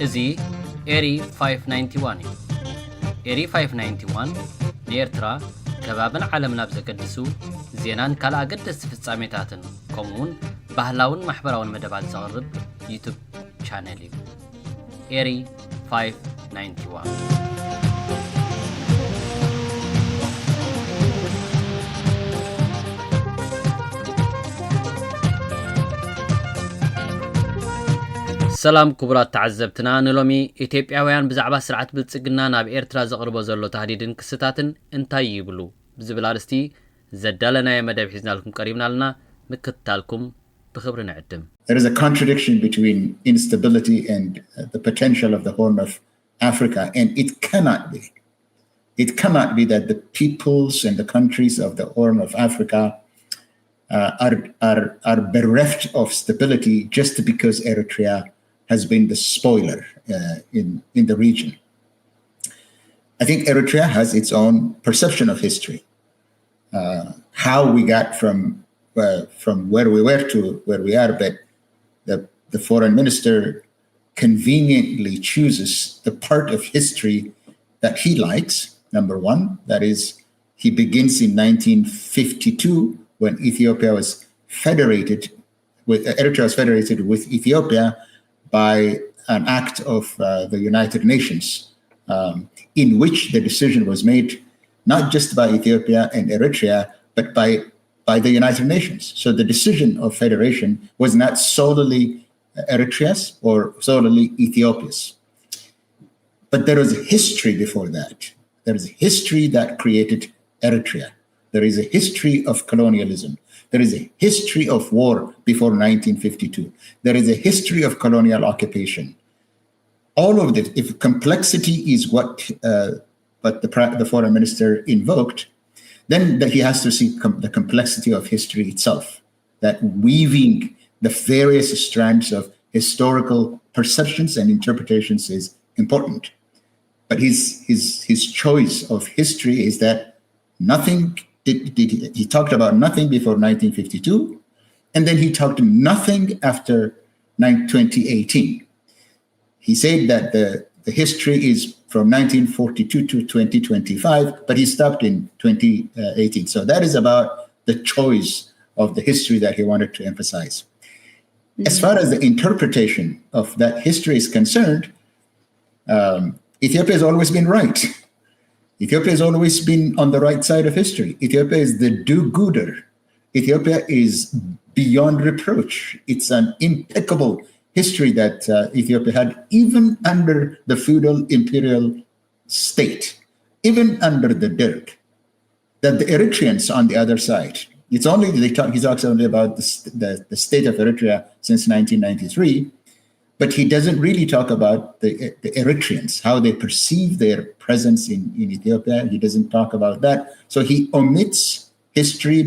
እዚ ኤሪ 591 እዩ። ኤሪ 591 ንኤርትራ ከባብን ዓለም ናብ ዘገድሱ ዜናን ካልእ ኣገደስቲ ፍጻሜታትን ከምኡውን ባህላውን ማሕበራውን መደባት ዘቕርብ ዩቱብ ቻነል እዩ። ኤሪ 591 ሰላም ክቡራት ተዓዘብትና ንሎሚ ኢትዮጵያውያን ብዛዕባ ስርዓት ብልጽግና ናብ ኤርትራ ዘቕርቦ ዘሎ ተህዲድን ክስታትን እንታይ ይብሉ ብዝብል ኣርእስቲ ዘዳለናየ መደብ ሒዝናልኩም ቀሪብናልና ምክትታልኩም ብኽብሪ ንዕድም። There is a contradiction between instability and the potential of the Horn of Africa, and it cannot be. It cannot be that the peoples and the countries of the Horn of Africa are bereft of stability just because Eritrea has been the spoiler in the region. I think Eritrea has its own perception of history. How we got from where we were to where we are, but the foreign minister conveniently chooses the part of history that he likes. Number one, that is, he begins in 1952 when Ethiopia was federated with Eritrea was federated with Ethiopia by an act of the United Nations, in which the decision was made not just by Ethiopia and Eritrea, but by the United Nations. So the decision of federation was not solely Eritrea's or solely Ethiopia's. But there was a history before that. There is a history that created Eritrea. There is a history of colonialism. There is a history of war before 1952. There is a history of colonial occupation. All of this, if complexity is what the foreign minister invoked, then he has to see the complexity of history itself, that weaving the various strands of historical perceptions and interpretations is important. But his choice of history is that nothing. He talked about nothing before 1952, and then he talked nothing after 2018. He said that the history is from 1942 to 2025, but he stopped in 2018. So that is about the choice of the history that he wanted to emphasize. As far as the interpretation of that history is concerned, Ethiopia has always been right. Ethiopia has always been on the right side of history. Ethiopia is the do-gooder. Ethiopia is beyond reproach. It's an impeccable history that Ethiopia had, even under the feudal imperial state, even under the Derg. That the Eritreans on the other side, he talks only about the state of Eritrea since 1993, but he doesn't really talk about the Eritreans, how they perceive their presence in Ethiopia. He doesn't talk about that. So he omits history,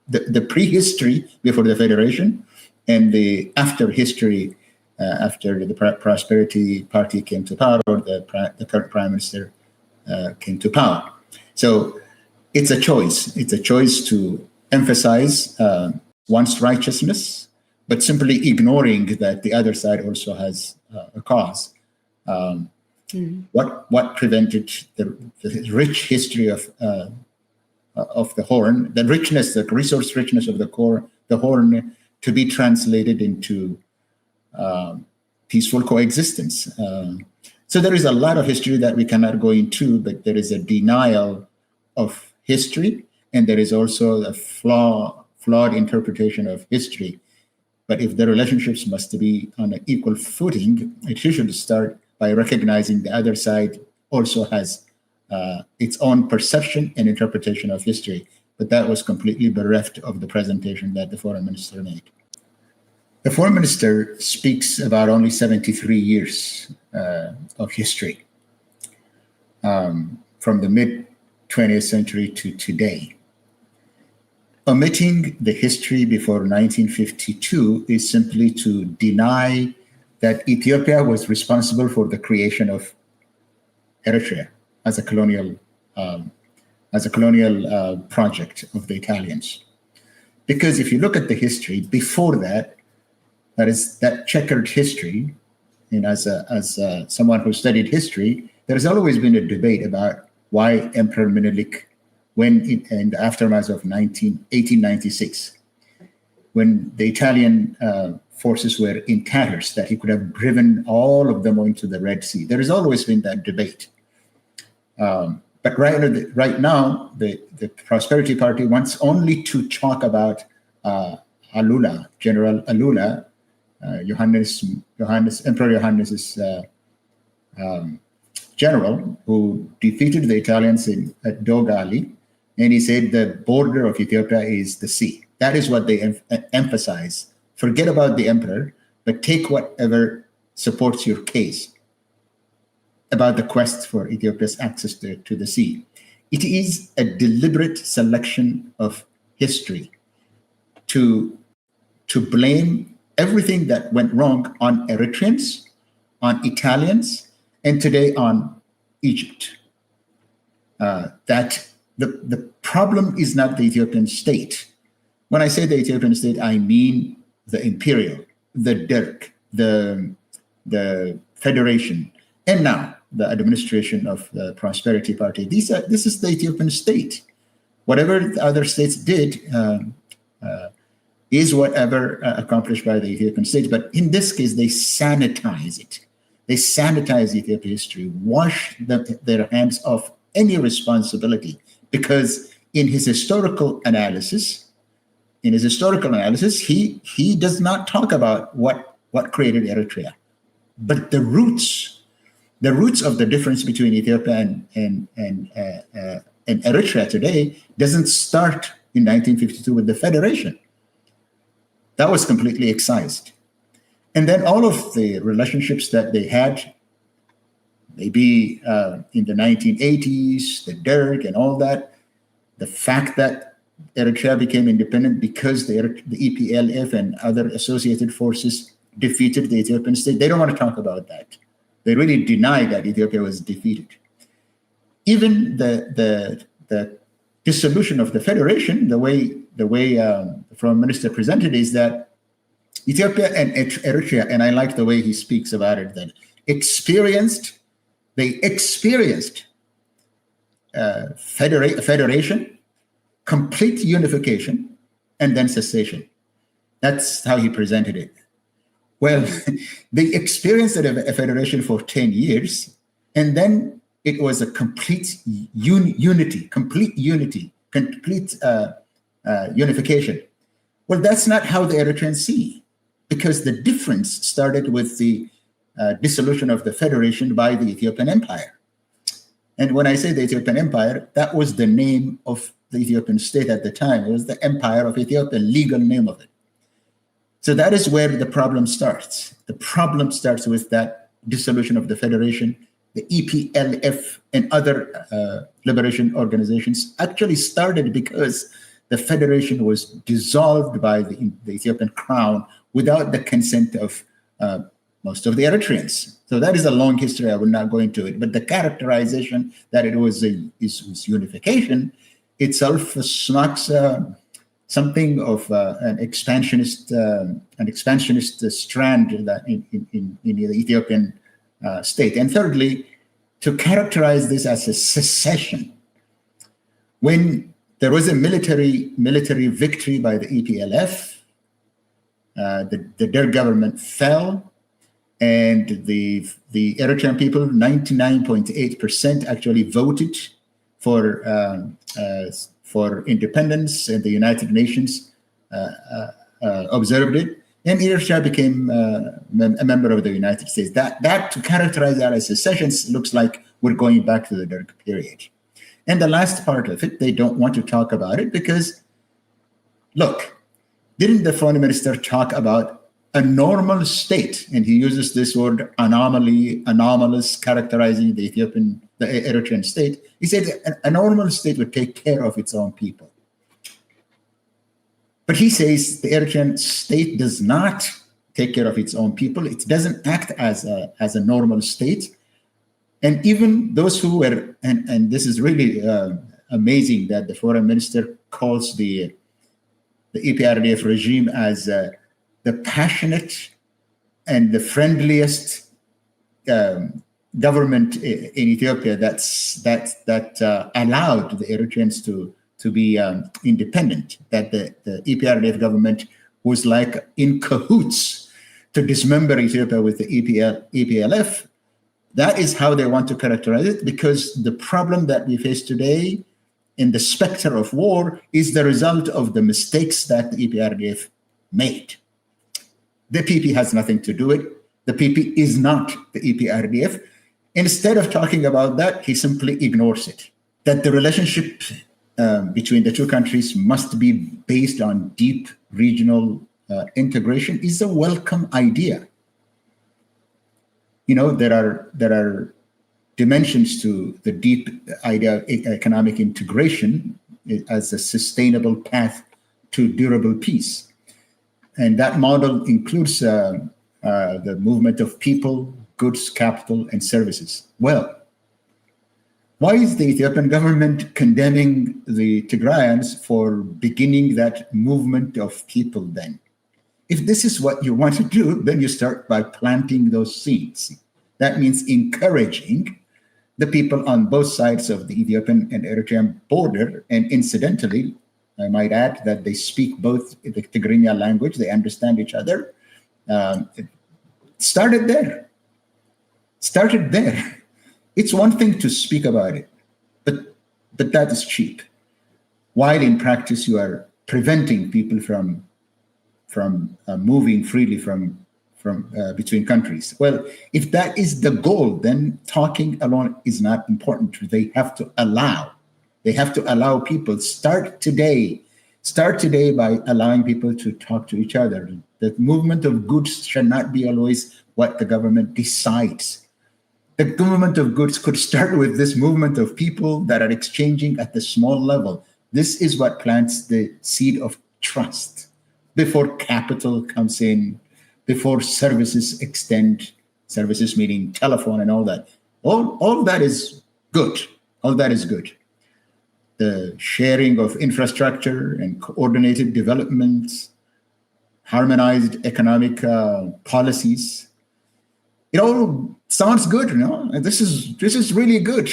the prehistory before the federation and the after history, after the Prosperity Party came to power, or the current prime minister came to power. So it's a choice. It's a choice to emphasize one's righteousness, but simply ignoring that the other side also has a cause. What prevented the rich history of the Horn, the richness, the resource richness of the Horn, to be translated into peaceful coexistence? So there is a lot of history that we cannot go into, but there is a denial of history, and there is also a flawed interpretation of history. But if the relationships must be on an equal footing, it should start by recognizing the other side also has its own perception and interpretation of history. But that was completely bereft of the presentation that the foreign minister made. The foreign minister speaks about only 73 years of history, from the mid-20th century to today. Omitting the history before 1952 is simply to deny that Ethiopia was responsible for the creation of Eritrea as a colonial project of the Italians. Because if you look at the history before that, that is that checkered history, as someone who studied history, there's always been a debate about why Emperor Menelik, in the aftermath of 1896, when the Italian forces were in tatters, that he could have driven all of them into the Red Sea. There has always been that debate. But right now, the Prosperity Party wants only to talk about Alula, General Alula, Emperor Johannes's general, who defeated the Italians at Dogali, and he said the border of Ethiopia is the sea. That is what they emphasize. Forget about the emperor, but take whatever supports your case about the quest for Ethiopia's access to the sea. It is a deliberate selection of history to blame everything that went wrong on Eritreans, on Italians, and today on Egypt. That the problem is not the Ethiopian state. When I say the Ethiopian state, I mean the imperial, the Derg, the federation, and now the administration of the Prosperity Party. This is the Ethiopian state. Whatever the other states did is whatever accomplished by the Ethiopian state. But in this case, they sanitize it. They sanitize Ethiopian history, wash their hands of any responsibility, because in his historical analysis, he does not talk about what created Eritrea, but the roots of the difference between Ethiopia and Eritrea today doesn't start in 1952 with the federation. That was completely excised. And then all of the relationships that they had, maybe in the 1980s, the Derg and all that, the fact that Eritrea became independent because the EPLF and other associated forces defeated the Ethiopian state, they don't want to talk about that. They really deny that Ethiopia was defeated. Even the dissolution of the federation, the way the Foreign Minister presented is that Ethiopia and Eritrea, and I like the way he speaks about it, that they experienced federation, complete unification, and then cessation. That's how he presented it. Well, they experienced a federation for 10 years, and then it was a complete unification. Well, that's not how the Eritreans see, because the difference started with the dissolution of the federation by the Ethiopian Empire. And when I say the Ethiopian Empire, that was the name of the Ethiopian state at the time. It was the Empire of Ethiopia, legal name of it. So that is where the problem starts. The problem starts with that dissolution of the federation. The EPLF and other liberation organizations actually started because the federation was dissolved by the Ethiopian crown without the consent of most of the Eritreans. So that is a long history. I will not go into it. But the characterization that it was unification itself smacks something of an expansionist strand that in the Ethiopian state. And thirdly, to characterize this as a secession, when there was a military victory by the EPLF, the Derg government fell, and the Eritrean people, 99.8% actually voted for independence, and the United Nations observed it, and Eritrea became a member of the United States. That to characterize that as secession looks like we're going back to the Derg period. And the last part of it, they don't want to talk about it because, look, didn't the Foreign Minister talk about a normal state? And he uses this word anomalous, characterizing the Eritrean state. He said a normal state would take care of its own people. But he says the Eritrean state does not take care of its own people. It doesn't act as a normal state. And even those who were, and this is really amazing that the Foreign Minister calls the EPRDF regime as the passionate and the friendliest government in Ethiopia that allowed the Eritreans to be independent, that the EPRDF government was like in cahoots to dismember Ethiopia with the EPLF. That is how they want to characterize it, because the problem that we face today in the specter of war is the result of the mistakes that the EPRDF made. The PP has nothing to do with it. The PP is not the EPRDF. Instead of talking about that, he simply ignores it. That the relationship between the two countries must be based on deep regional integration is a welcome idea. You know, there are dimensions to the deep idea of economic integration as a sustainable path to durable peace. And that model includes the movement of people, goods, capital, and services. Well, why is the Ethiopian government condemning the Tigrayans for beginning that movement of people then? If this is what you want to do, then you start by planting those seeds. That means encouraging the people on both sides of the Ethiopian and Eritrean border. And incidentally, I might add that they speak both the Tigrinya language, they understand each other. It started there. It's one thing to speak about it, but that is cheap. While in practice, you are preventing people from moving freely from between countries. Well, if that is the goal, then talking alone is not important. They have to allow people. Start today by allowing people to talk to each other. The movement of goods should not be always what the government decides. The movement of goods could start with this movement of people that are exchanging at the small level. This is what plants the seed of trust before capital comes in, before services extend, services meaning telephone and all that. All that is good. All that is good. The sharing of infrastructure and coordinated development, harmonized economic policies. It all sounds good, you know? And this is really good.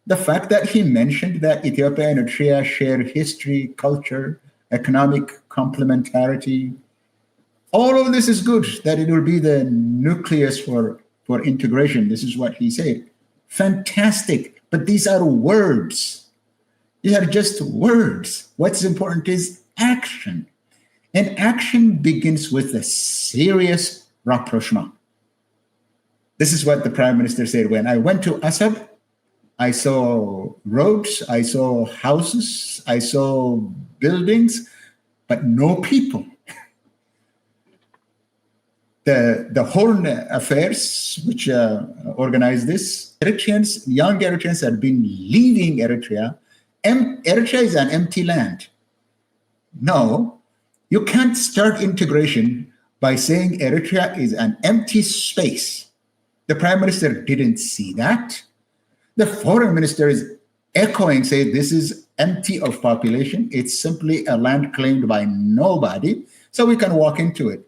The fact that he mentioned that Ethiopia and Eritrea share history, culture, economic complementarity, all of this is good, that it will be the nucleus for integration. This is what he said. Fantastic, but these are words. These are just words. What's important is action. And action begins with a serious rapprochement. This is what the Prime Minister said. When I went to Assab, I saw roads, I saw houses, I saw buildings, but no people. The Horn Affairs, which organized this, young Eritreans had been leaving Eritrea. Eritrea is an empty land. No, you can't start integration by saying Eritrea is an empty space. The Prime Minister didn't see that. The Foreign Minister is echoing, saying this is empty of population. It's simply a land claimed by nobody, so we can walk into it.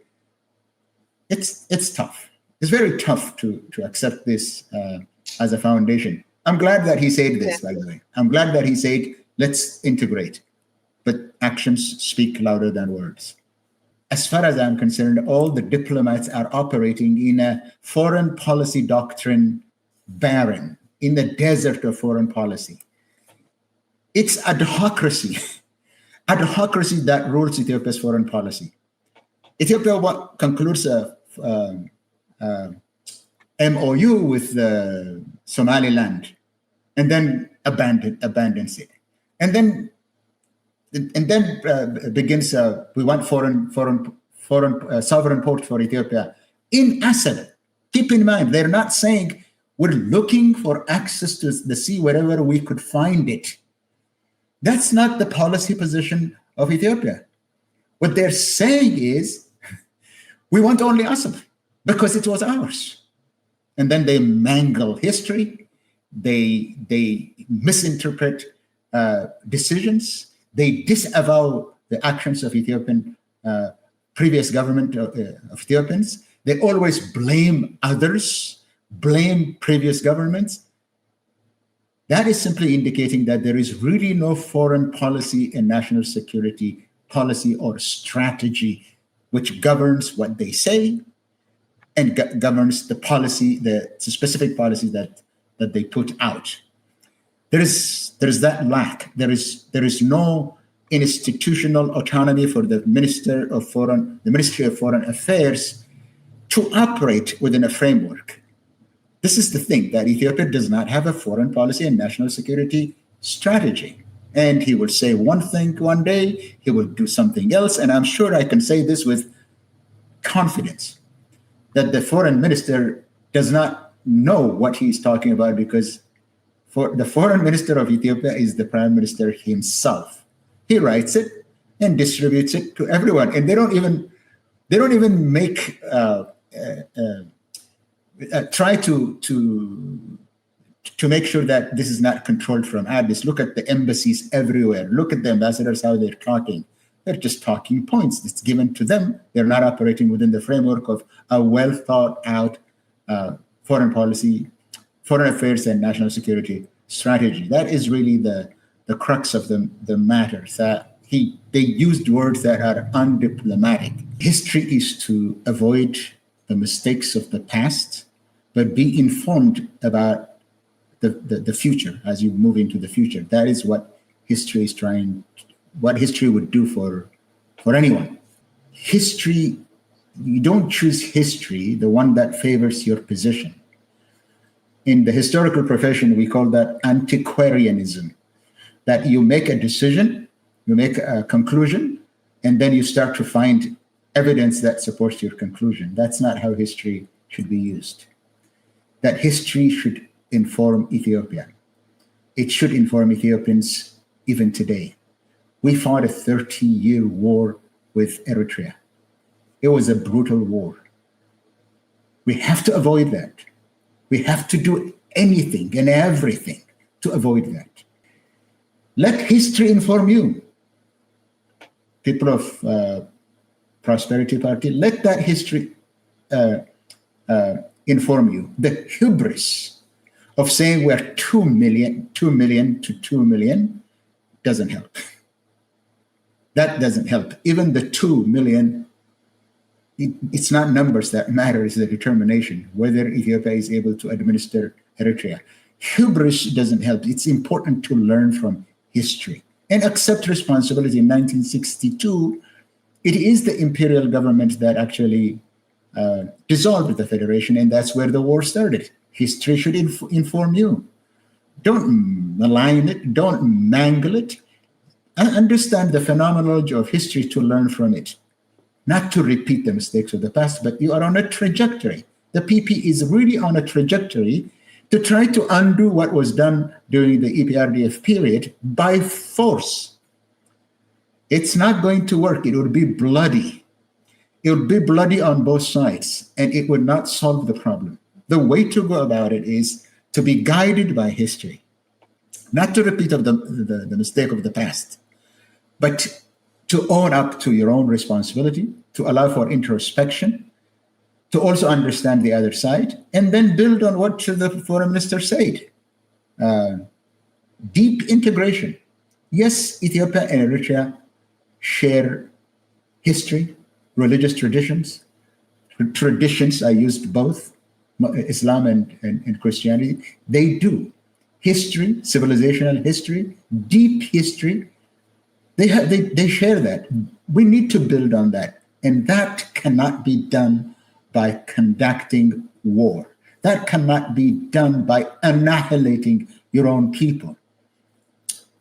It's tough. It's very tough to accept this as a foundation. I'm glad that he said this, by the way. I'm glad that he said, let's integrate. But actions speak louder than words. As far as I'm concerned, all the diplomats are operating in a foreign policy doctrine barren, in the desert of foreign policy. It's adhocracy that rules Ethiopia's foreign policy. Ethiopia concludes a MOU with Somaliland, and then abandons it, and then begins. We want sovereign port for Ethiopia in Assab. Keep in mind, they're not saying we're looking for access to the sea wherever we could find it. That's not the policy position of Ethiopia. What they're saying is, we want only Assab because it was ours. And then they mangle history. They misinterpret decisions. They disavow the actions of previous government of Ethiopians. They always blame others blame previous governments, that is simply indicating that there is really no foreign policy and national security policy or strategy which governs what they say and governs the policy, the specific policy that they put out. There is that lack. There is no institutional autonomy for the Ministry of Foreign Affairs to operate within a framework. This is the thing, that Ethiopia does not have a foreign policy and national security strategy. And he will say one thing one day, he will do something else. And I'm sure I can say this with confidence, that the foreign minister does not know what he's talking about, because for the foreign minister of Ethiopia is the prime minister himself. He writes it and distributes it to everyone. And they don't even make, try to make sure that this is not controlled from Addis. Look at the embassies everywhere. Look at the ambassadors, how they're talking. They're just talking points. It's given to them. They're not operating within the framework of a well thought out foreign policy, foreign affairs, and national security strategy. That is really the crux of the matter. That they used words that are undiplomatic. History is to avoid the mistakes of the past, but be informed about the future as you move into the future. That is what history is what history would do for anyone. History, you don't choose history, the one that favors your position. In the historical profession, we call that antiquarianism, that you make a decision, you make a conclusion, and then you start to find evidence that supports your conclusion. That's not how history should be used. That history should inform Ethiopia. It should inform Ethiopians even today. We fought a 30-year war with Eritrea. It was a brutal war. We have to avoid that. We have to do anything and everything to avoid that. Let history inform you. People of Prosperity Party, let that history inform you. The hubris of saying we're 2 million to 2 million doesn't help. That doesn't help. Even the 2 million, it's not numbers that matter, it's the determination, whether Ethiopia is able to administer Eritrea. Hubris doesn't help. It's important to learn from history and accept responsibility. In 1962, it is the imperial government that actually dissolved the federation, and that's where the war started. History should inform you. Don't malign it, don't mangle it. Understand the phenomenology of history to learn from it. Not to repeat the mistakes of the past, but you are on a trajectory. The PP is really on a trajectory to try to undo what was done during the EPRDF period by force. It's not going to work. It would be bloody. It would be bloody on both sides, and it would not solve the problem. The way to go about it is to be guided by history, not to repeat of the mistake of the past, but to own up to your own responsibility, to allow for introspection, to also understand the other side, and then build on what the foreign minister said. Deep integration. Yes, Ethiopia and Eritrea share history, religious traditions. I used both, Islam and Christianity. They do. History, civilizational history, deep history. They share that. We need to build on that. And that cannot be done by conducting war. That cannot be done by annihilating your own people.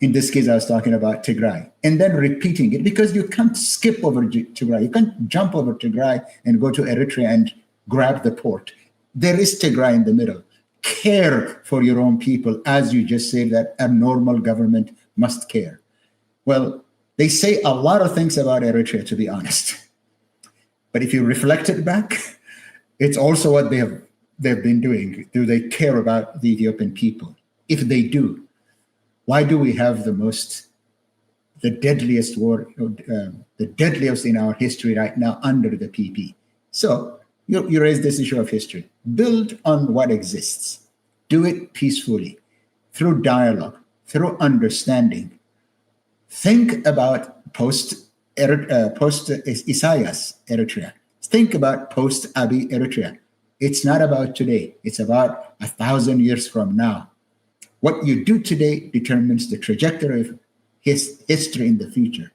In this case, I was talking about Tigray, and then repeating it, because you can't skip over Tigray. You can't jump over Tigray and go to Eritrea and grab the port. There is Tigray in the middle. Care for your own people, as you just said that a normal government must care. Well, they say a lot of things about Eritrea, to be honest. But if you reflect it back, it's also what they've been doing. Do they care about the Ethiopian people? If they do, why do we have the deadliest war, the deadliest in our history right now under the PP? So you raised this issue of history. Build on what exists. Do it peacefully, through dialogue, through understanding. Think about post Isaias Eritrea. Think about post Abiy Eritrea. It's not about today. It's about 1,000 years from now. What you do today determines the trajectory of his history in the future.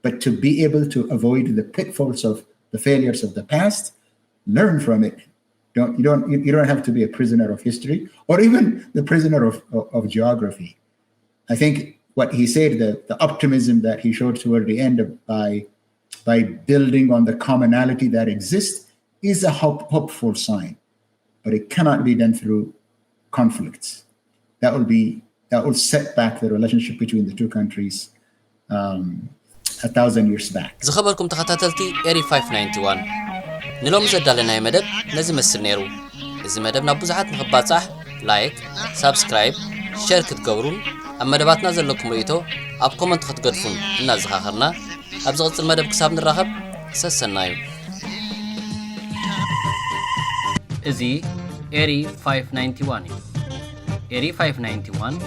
But to be able to avoid the pitfalls of the failures of the past, learn from it. You don't have to be a prisoner of history or even the prisoner of geography. I think what he said, the optimism that he showed toward the end by building on the commonality that exists is a hopeful sign, but it cannot be done through conflicts. That will set back the relationship between the two countries 1,000 years back. ዝኸበርኩም ተኸታተልቲ ኤሪ 591 ንሎም ዘዳለናይ መደብ ነዚ መስል ነይሩ እዚ መደብ ናብ ብዙሓት ንኽባጻሕ ላይክ ሳብስክራይብ ሼር ክትገብሩን ኣብ መደባትና ዘለኩም ርእይቶ ኣብ ኮመንት ክትገድፉን እናዘኻኸርና ኣብ ዝቕፅል መደብ ክሳብ ንራኸብ ሰሰናዩ እዚ ኤሪ 591 እዩ ኤሪ 591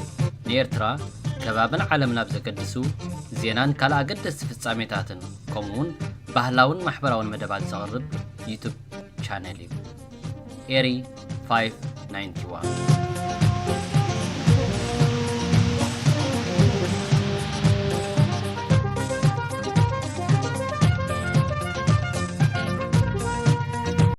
ንኤርትራ ከባብን ዓለም ናብ ዘገድሱ ዜናን ካልእ ኣገደስቲ ፍጻሜታትን ከምኡውን ባህላውን ማሕበራውን መደባት ዘቕርብ ዩቱብ ቻነል እዩ ኤሪ 591